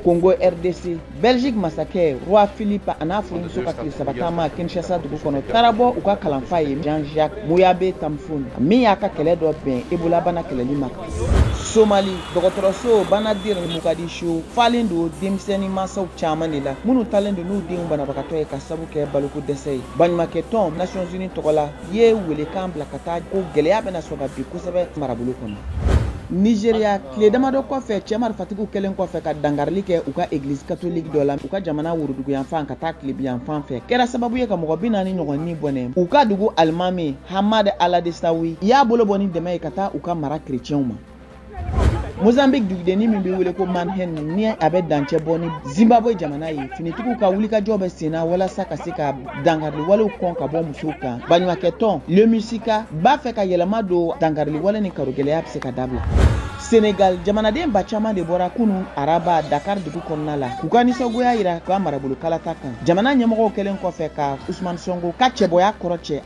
Congo RDC, Belgique masakɛ Roi Philippe a n'a furumuso ka tile saba taama Kinshasa dugu kɔnɔ taara bɔ u ka kalanfa ye Jean-Jacques Muyabe Tamfun min y'a ka kɛlɛ dɔ bɛn Ebola bana kɛlɛli ma. Somali dɔgɔtɔrɔso Banadir Mogadishu falen don denmisɛnnin mansaw caman de la minnu talen don n'u denw banabagatɔ ye ka sabu kɛ baloko dɛsɛ ye. Baɲumankɛ tɔn Nations Unies tɔgɔ la ye welekan bila ka taa ko gɛlɛya bɛna sɔrɔ ka bin kosɛbɛ marabolo kɔnɔ. Nigeria tile damadɔ kɔfɛ cɛ marifatigiw kɛlen kɔfɛ ka dangarili kɛ u ka église catholique dɔ la u ka jamana woroduguyanfan ka taa tilebiyanfan fɛ kɛra sababu ye ka mɔgɔ 40 ɲɔgɔn ni bɔnɛ u ka dugu alimami Hamad Aladesawi y'a bolo bɔ ni dɛmɛ ye ka taa u ka mara chrétienw ma. Mozambique dugudenni min bɛ wele ko Manhen ni a bɛ dancɛ bɔ ni Zimbabwe jamana ye finitigiw ka wulikajɔ bɛ sen na walasa ka se ka dangarili walew kɔn ka bɔ musow kan. Baɲumankɛ tɔn Le Musika b'a fɛ ka yɛlɛma don dangarili wale ni karogɛlɛya bɛ se ka dabila. Sénégal jamanaden ba caman de bɔra kunu Araba Dakar dugu kɔnɔna la k'u ka nisɔngoya yira k'a marabolo kalata kan. Jamana ɲɛmɔgɔw kɛlen kɔfɛ ka Ousmane Sonko ka cɛbɔya kɔrɔ cɛ.